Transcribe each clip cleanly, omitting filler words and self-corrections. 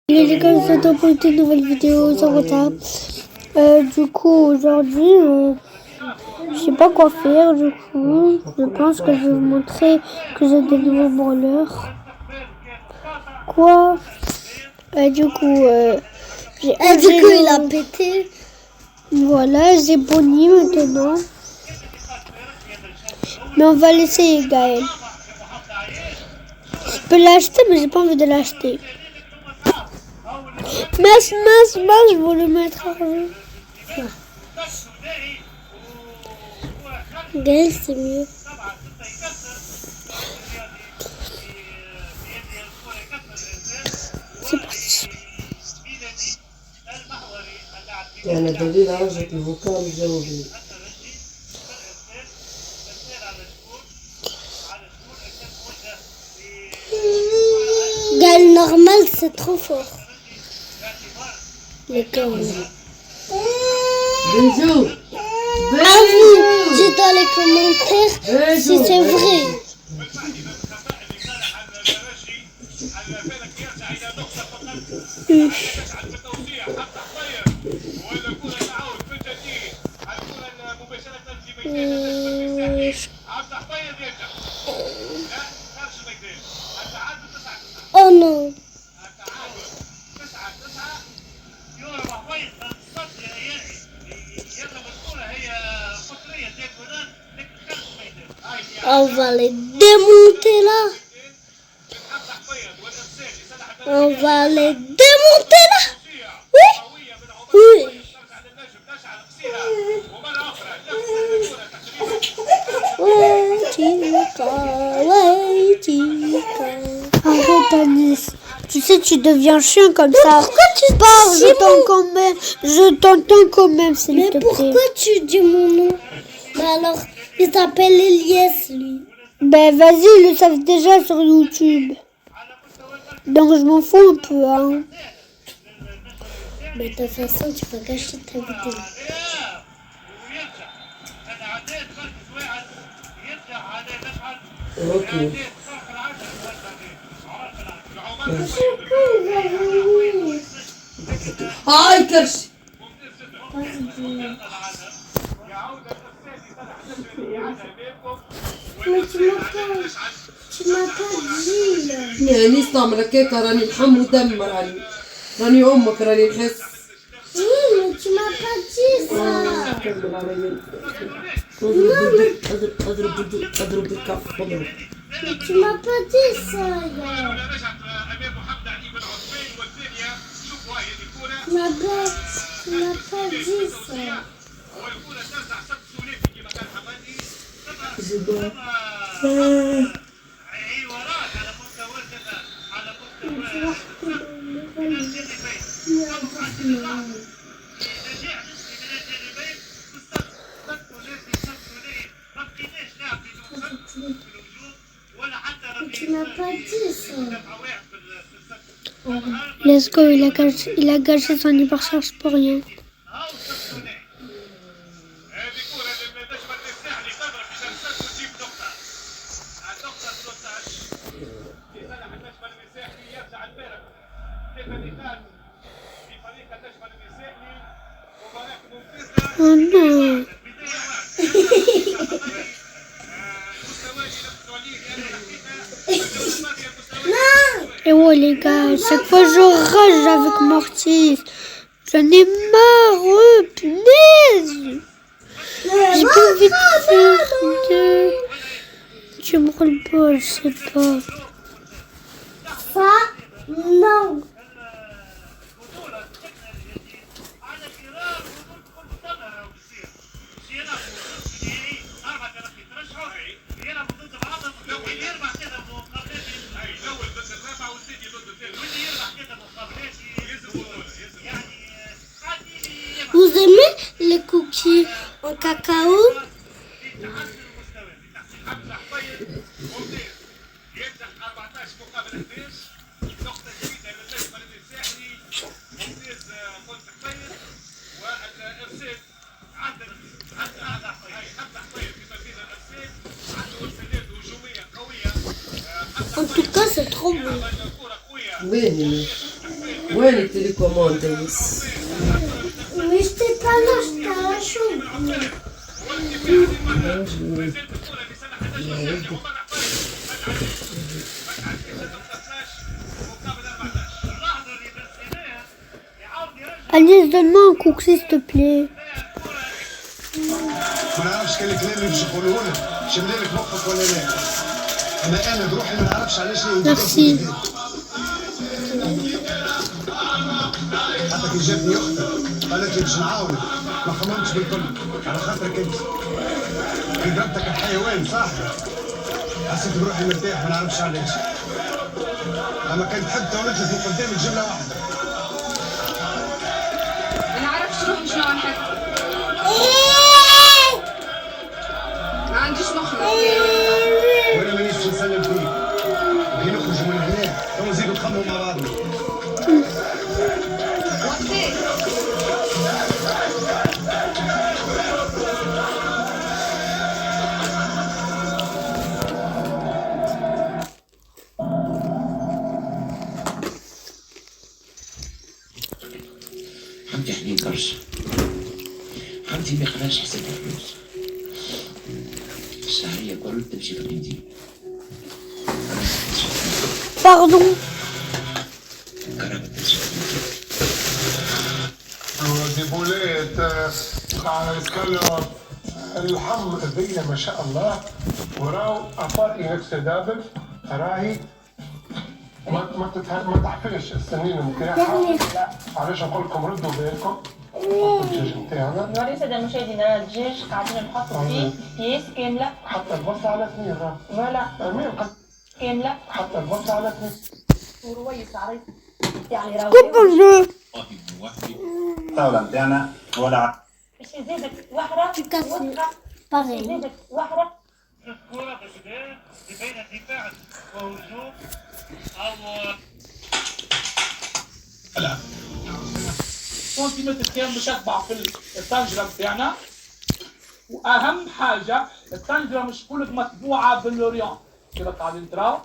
Les gars, je vous pour une nouvelle vidéo sur WhatsApp. Du coup, aujourd'hui, je sais pas quoi faire. Du coup, je pense que je vais vous montrer que j'ai des nouveaux branleurs. Quoi Du coup, il a pété. Voilà, j'ai Bonnie maintenant. Mais on va l'essayer, Gaël. Je peux l'acheter, mais j'ai pas envie de l'acheter. Mince, je voulais le mettre à jeu. Gaël, c'est mieux. C'est parti. يعني دليل درجة الفقام الجوي. Gaël normal, c'est trop fort. Les gars. Bisous. À vous, dites dans les commentaires si c'est vrai. Oh non. On va les démonter là. On va les démonter là. Oui. Oui. Arrête, Anis. Tu sais, tu deviens chien comme ça. Pourquoi tu parles? dis Je t'entends quand même. Je t'entends quand même, s'il te plaît. Mais pourquoi tu dis mon nom? Bah alors, il s'appelle Elias, lui. Ben vas-y, ils le savent déjà sur YouTube. Donc je m'en fous un peu, hein. Mais de toute façon, tu peux gâcher ta vidéo. Ok. هاي كرش. Tu m'as pas dit là. يعني استعمل كيكة راني نحم ودم راني أمك راني نحس. Oui, mais tu m'as pas dit ça. أضرب بالكف Mais tu m'as pas dit ça, hier. Tu m'as pas dit ça. Tu m'as pas dit ça. Let's go, il a gâché son hypercharge pour rien. Oh non. Et ouais les gars, chaque fois je rage avec Mortis. J'en ai marre, punaise. J'ai pas envie de faire de... Tu me roules pas, je sais pas. Ça, non. Vous aimez les cookies en cacao? En tout cas, c'est trop bon. وين وين التليكوموند يا مس؟ Mais j'étais pas là, j'étais à la chambre. Agnès, donne-moi un cookie, s'il te plaît. ما نعرفش كان الكلام اللي باش يقولوه لك شمل لك مخك ولا لا. انا بروحي ما نعرفش علاش Merci. حتى كي جاتني اختي قالت لي باش نعاونك ما خممتش بالكل على خاطرك انت. كي ضربتك الحيوان صح حسيت بروحي مرتاح ما نعرفش علاش. اما كنت تحب تولد لي في قدامي جمله واحده. ما نعرفش روحي شنو نحب. ما عنديش مخرج. وانا مانيش باش نسلم فيك. كي نخرجوا من هنا تو نزيدوا نخمموا مع بعضنا. وقتي حمدي حنين برشا. حمدي ما يقراش حساب الفلوس. الشهرية كل تمشي في البنزين. Pardon. كرامة تمشي في البنزين. ديبولات يتكلم اللحم ذي ما شاء الله وراو افار انكسدابل راهي ما تحفلش السنين متاعها. علاش نقول لكم ردوا بالكم الدجاج نتاعنا نوري السادة المشاهدين أنا الدجاج قاعدين نحطوا فيه بياس كاملة حتى البص على اثنين راه فوالا امين كاملة حتى البص على اثنين. ورويس عريس يعني راهو Coupe un jeu. الطاولة نتاعنا ولا باش يزيدك وحرة وثقة Pareil. يزيدك وحرة الكرة بالبداية بين دفاع وهجوم أو العب. سنتيمتر كام باش يطبع في الطنجرة بتاعنا. وأهم حاجة الطنجرة مش كلها مطبوعة باللوريان كده قاعدين تراو.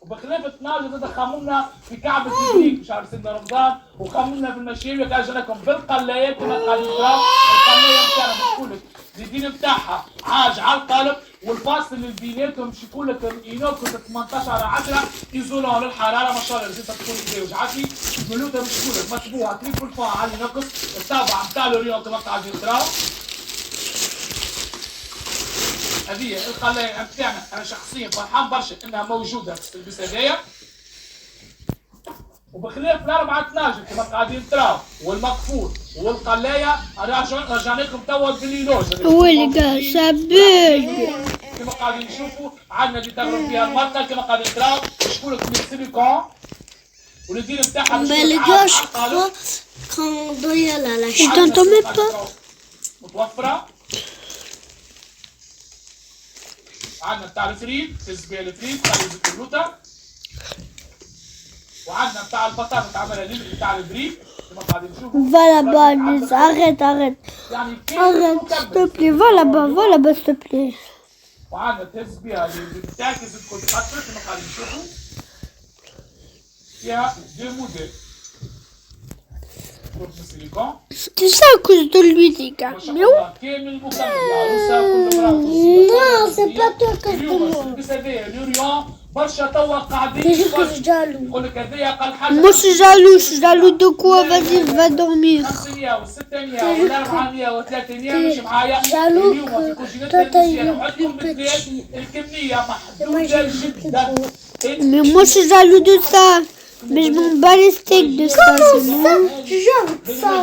وبخلاف الطناجر زاد خممنا في كعبة الجريك في شهر سيدنا رمضان وخممنا في المشاوي كأجنكم بالقلايات كما قاعدين تراو. القلاية بتاعنا بتقولك الزيتين بتاعها عاج على القلب والفاصل اللي بيناتهم مش يقول لك الاينوكس 18/10 ايزولون للحراره ما شاء الله الزيت تكون زي عادي بلوتها مش يقول لك مطبوعه تريبل فا على الاينوكس الطابعه نتاع لوريون كما قاعدين تراو. هذه القلايه بتاعنا انا شخصيا فرحان برشا انها موجوده في البساديه. وبخلاف الاربعه تناجم كما قاعدين تراو والمقفول والقلايه رجعنا لكم توا بالليلوج. Ouais les gars, ça bug. كما قاعدين نشوفوا عندنا اللي تغرب فيها المرقه كما قاعدين تراو شكون من السيليكون والدين بتاعها Ben les gars, je crois qu'on doit y aller à la Je chambre. t'entends même pas. متوفره. عندنا بتاع الفريد تسبيع الفريد بتاع البلوته. وعندنا بتاع البطاطا تعملها بتاع البريد كما قاعدين نشوفوا. Va là-bas, Agnès. Arrête. يعني Arrête, s'il te plaît. Va là-bas, s'il te plaît. وعندنا تسبيع اللي بتعكس الكل فتره كما قاعدين نشوفوا. فيها دو موديل. السيليكون. C'est ça à cause de lui, les gars. Mais où? كامل مكمل العروسه كل مرة. Non, c'est pas toi que je demande. اليوم برشا توا C'est قاعدين juste que je jaloux. يقول لك هذايا اقل حاجه. Moi, je suis jaloux de quoi? Vas-y, va dormir. 500 و600 و400 و300 مش معايا. jaloux اليوم في que كوجينات toi, t'as الروسية eu عندكم une بالذات petite. الكميه Moi, محدوده j'ai جدا. Mais moi, je suis jaloux de ça. Mais je m'en bats les steaks de ça, c'est bon. Tu joues avec ça.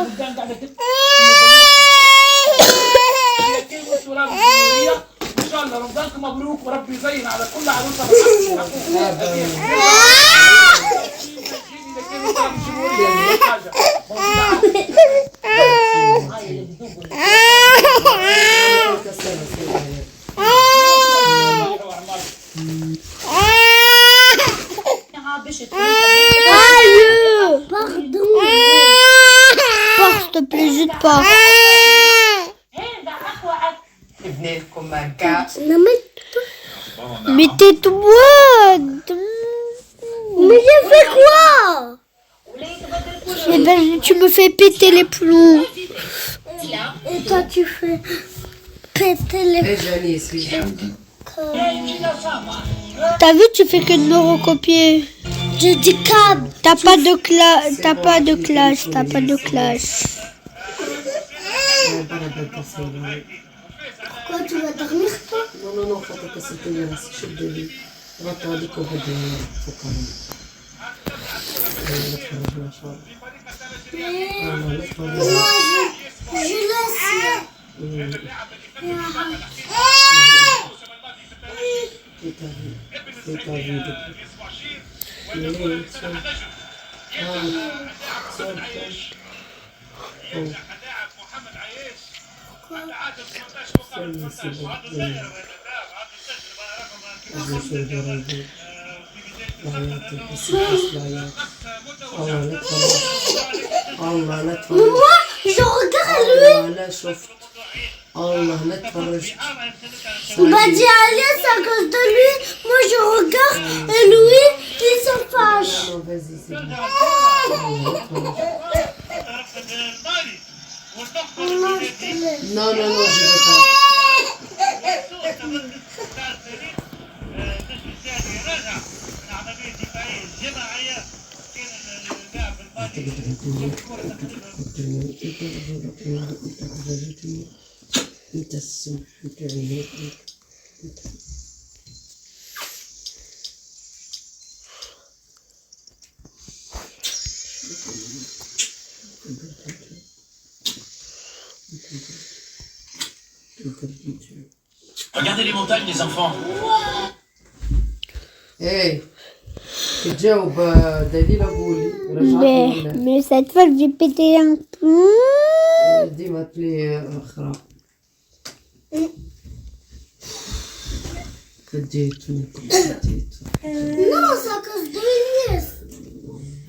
ان شاء الله رمضانكم مبروك وربي يزين على كل عروسه Pardon. Pars, s'il te plaît, juste pas. بناتكم ماركة Non mais Mais tais-toi. Mais j'ai fait quoi? Eh ben, tu me fais péter les plombs. Et toi, tu fais péter les ايه جانيس T'as vu, tu fais que de me recopier. Je dis câble. T'as pas de classe, t'as pas de classe, t'as pas de classe. Pourquoi tu vas dormir, toi? Non, non, non, خاطر كسيتي راسي شد لي غطى عليك وغادي فوق لا تخرج ما شاء الله لا تخرج Je laisse. في طاوي الله لا تفرج Moi, je regarde lui. الله لا شفت الله لا تفرجت Bah, dis à Alice à cause de lui. Moi, je regarde et lui, il se fâche. non vas-y c'est bon non non non je veux pas انت السم انت عينيك Regardez les montagnes, les enfants. ايه تجاوب دليل قولي رجعت Mais cette fois, j'ai pété un plomb. ديما تلي اخرى كديتو Non, c'est à cause de Alice.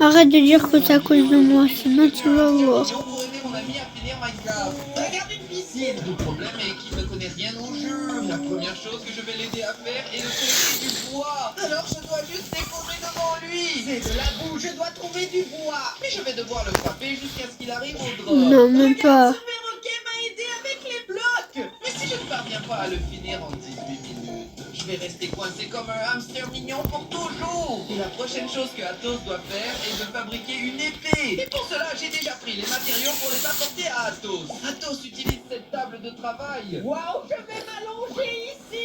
Arrête de dire que c'est à cause de moi, sinon tu vas voir. Pour aider mon ami à finir Minecraft. Regarde une piscine. Le problème est qu'il ne connaît rien au jeu. La première chose que je vais l'aider à faire est de trouver du bois. Alors je dois juste déposer devant lui. C'est de la boue, je dois trouver du bois. Mais je vais devoir le frapper jusqu'à ce qu'il arrive au drop. Non, même pas. Ce perroquet m'a aidé avec les blocs. Mais si je ne parviens pas à le finir en 18 minutes, je vais rester coincé comme un hamster mignon pour toujours. Et la prochaine chose que Athos doit faire est de fabriquer une épée. Et pour cela, j'ai déjà pris les matériaux pour les apporter à Athos. Athos utilise cette table de travail. Waouh, je vais m'allonger ici.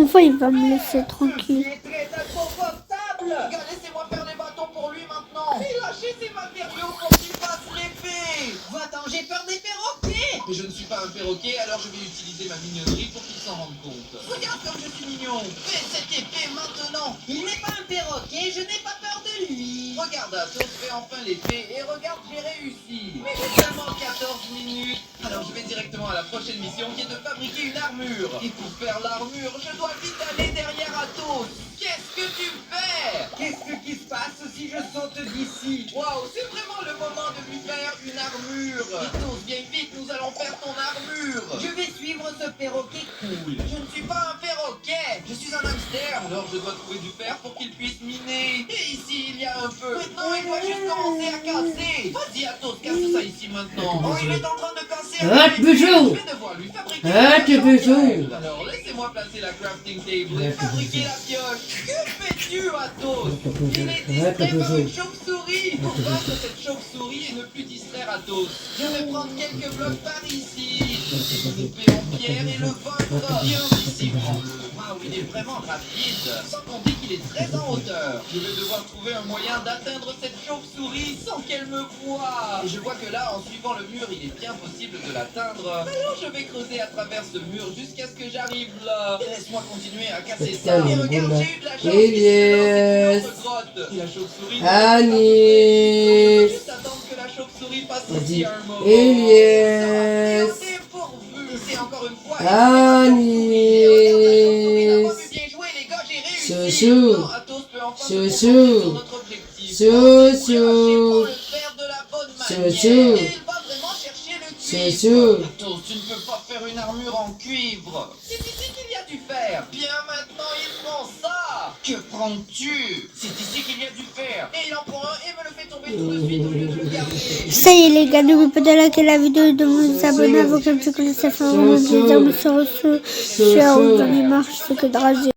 Enfin, il va me laisser tranquille. C'est très inconfortable. Gars, laissez-moi faire les bâtons pour lui maintenant. Et lâchez ces matériaux pour qu'il fasse l'épée. Va-t'en, j'ai peur des perroquets. Mais je ne suis pas un perroquet, alors je vais utiliser ma mignonnerie pour qu'il s'en rende compte. Regarde comme je suis mignon. Fais cette épée maintenant. Il n'est pas un perroquet, je n'ai pas peur de lui. Regarde, Athos fait enfin l'épée et regarde, j'ai réussi. Mais j'ai seulement 14 minutes. Alors je vais directement à la prochaine mission qui est de fabriquer une armure. Et pour faire l'armure, je dois vite aller derrière Athos. Qu'est-ce que tu fais? Qu'est-ce qui se passe si je saute d'ici? Waouh, c'est vraiment le moment de lui faire une armure. Athos, viens vite, nous allons faire ton armure. Je vais suivre ce perroquet cool. Je ne suis pas un perroquet, je suis un hamster. Alors je dois trouver du fer pour qu'il puisse miner. Et ici, il y a un peu. Maintenant, il doit juste commencer à casser. Vas-y, Athos, casse ça ici maintenant. Oh, il est en train de casser. Arrête, Bijou. Je vais devoir lui fabriquer. Arrête, Bijou. Alors, laissez-moi placer la crafting table et fabriquer la pioche. Que fais-tu, Athos? Il est distrait par une chauve-souris. Pour vaincre cette chauve-souris et ne plus distraire Athos, je vais prendre quelques blocs par ici. Une épée en pierre et le vaincre. Viens ici, prends-le. Waouh, il est vraiment rapide. Sans compter qu'il est très en hauteur. Je vais devoir trouver un moyen d'atteindre cette chauve-souris sans qu'elle me voie. Et je vois que là, en suivant le mur, il est bien possible de l'atteindre. Alors je vais creuser à travers ce mur jusqu'à ce que j'arrive là. Et laisse-moi continuer à casser ça. Et regarde, j'ai eu de la chance. Elias. Et la chauve-souris. Anis. Juste attendre que la chauve-souris passe ici un moment. Elias. C'est encore une fois. Anis. Bien joué, les gars, j'ai réussi. Chouchou. Maintenant, Athos peut enfin se Chouchou. concentrer sur notre objectif. Chouchou. Le faire de la bonne manière. Chouchou. Et il va vraiment chercher le cuivre. Chouchou. Athos, tu ne peux pas faire une armure en cuivre. C'est ici qu'il y a du fer. Bien, maintenant, il prend ça. Que prends-tu? C'est ici qu'il y a du fer. Et il en prend un et me le fait tomber tout de suite au lieu de le garder. Ça y est les gars, n'oubliez pas de liker la vidéo et de vous abonner avant que je commence à faire un vidéo sur ce. J'en ai marre, je fais que de rager.